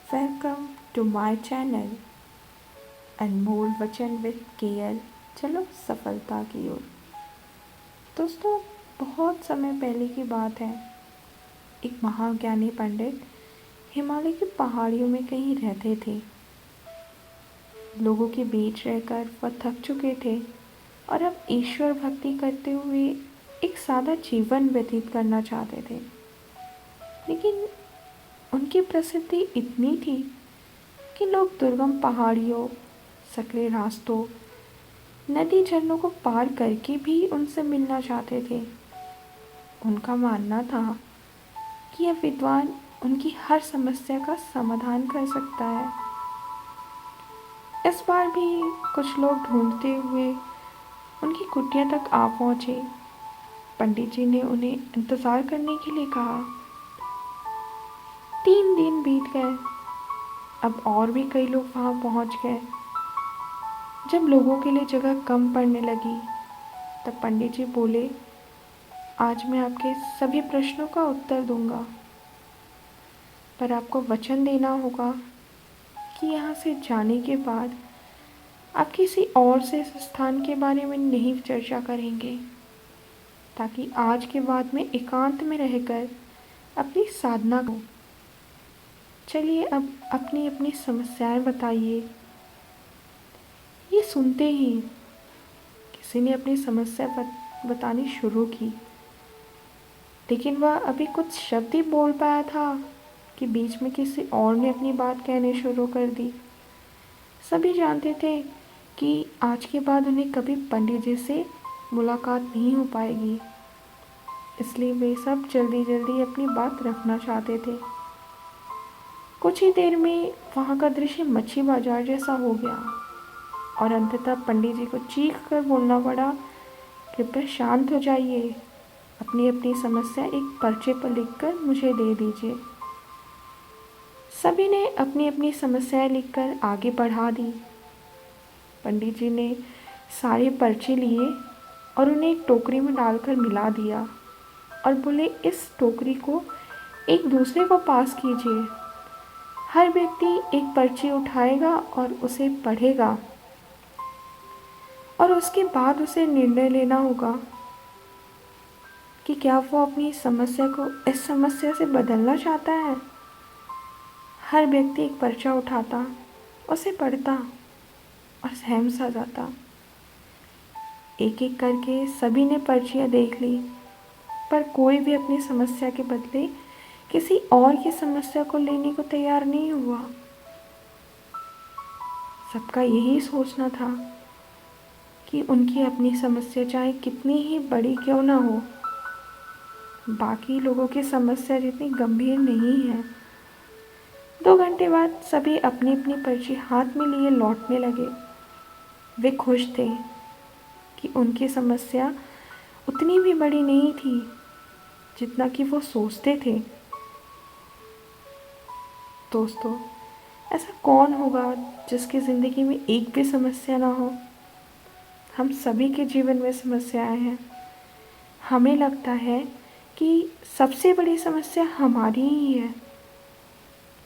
Welcome to my channel अनमोल वचन with KL. चलो सफलता की ओर। दोस्तों, बहुत समय पहले की बात है। एक महाज्ञानी पंडित हिमालय की पहाड़ियों में कहीं रहते थे। लोगों के बीच रहकर वह थक चुके थे और अब ईश्वर भक्ति करते हुए एक सादा जीवन व्यतीत करना चाहते थे। लेकिन उनकी प्रसिद्धि इतनी थी कि लोग दुर्गम पहाड़ियों, सकरे रास्तों, नदी झरनों को पार करके भी उनसे मिलना चाहते थे। उनका मानना था कि यह विद्वान उनकी हर समस्या का समाधान कर सकता है। इस बार भी कुछ लोग ढूंढते हुए उनकी कुटिया तक आ पहुंचे। पंडित जी ने उन्हें इंतज़ार करने के लिए कहा। 3 दिन बीत गए। अब और भी कई लोग वहां पहुंच गए। जब लोगों के लिए जगह कम पड़ने लगी तब पंडित जी बोले, आज मैं आपके सभी प्रश्नों का उत्तर दूंगा, पर आपको वचन देना होगा कि यहाँ से जाने के बाद आप किसी और से इस स्थान के बारे में नहीं चर्चा करेंगे, ताकि आज के बाद में एकांत में रहकर अपनी साधना को। चलिए अब अपनी अपनी समस्याएं बताइए। ये सुनते ही किसी ने अपनी समस्या बतानी शुरू की, लेकिन वह अभी कुछ शब्द ही बोल पाया था कि बीच में किसी और ने अपनी बात कहने शुरू कर दी। सभी जानते थे कि आज के बाद उन्हें कभी पंडित जी से मुलाकात नहीं हो पाएगी, इसलिए वे सब जल्दी जल्दी अपनी बात रखना चाहते थे। कुछ ही देर में वहाँ का दृश्य मच्छी बाजार जैसा हो गया और अंततः पंडित जी को चीख कर बोलना पड़ा, कृपया शांत हो जाइए, अपनी अपनी समस्या एक पर्चे पर लिखकर मुझे दे दीजिए। सभी ने अपनी अपनी समस्याएं लिखकर आगे बढ़ा दी। पंडित जी ने सारे पर्चे लिए और उन्हें एक टोकरी में डालकर मिला दिया और बोले, इस टोकरी को एक दूसरे को पास कीजिए। हर व्यक्ति एक पर्ची उठाएगा और उसे पढ़ेगा और उसके बाद उसे निर्णय लेना होगा कि क्या वो अपनी समस्या को इस समस्या से बदलना चाहता है। हर व्यक्ति एक पर्चा उठाता, उसे पढ़ता और सहम सा जाता। एक एक करके सभी ने पर्चियाँ देख ली, पर कोई भी अपनी समस्या के बदले किसी और की समस्या को लेने को तैयार नहीं हुआ। सबका यही सोचना था कि उनकी अपनी समस्या चाहे कितनी ही बड़ी क्यों ना हो, बाकी लोगों की समस्या जितनी गंभीर नहीं है। 2 घंटे बाद सभी अपनी अपनी पर्ची हाथ में लिए लौटने लगे। वे खुश थे कि उनकी समस्या उतनी भी बड़ी नहीं थी जितना कि वो सोचते थे। दोस्तों, ऐसा कौन होगा जिसकी ज़िंदगी में एक भी समस्या ना हो। हम सभी के जीवन में समस्याएं हैं। हमें लगता है कि सबसे बड़ी समस्या हमारी ही है,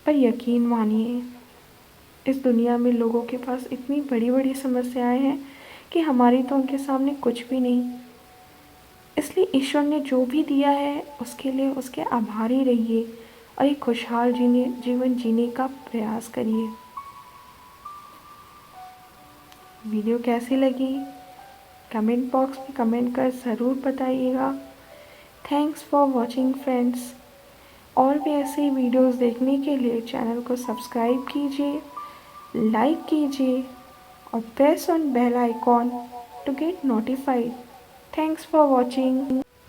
पर यकीन मानिए, इस दुनिया में लोगों के पास इतनी बड़ी बड़ी समस्याएं हैं कि हमारी तो उनके सामने कुछ भी नहीं। इसलिए ईश्वर ने जो भी दिया है उसके लिए उसके आभारी रहिए और एक खुशहाल जीवन जीने का प्रयास करिए। वीडियो कैसी लगी कमेंट बॉक्स में कमेंट कर ज़रूर बताइएगा। Thanks for watching friends. और भी ऐसे ही वीडियोस देखने के लिए चैनल को सब्सक्राइब कीजिए, लाइक कीजिए और press on bell icon to get notified. Thanks for watching.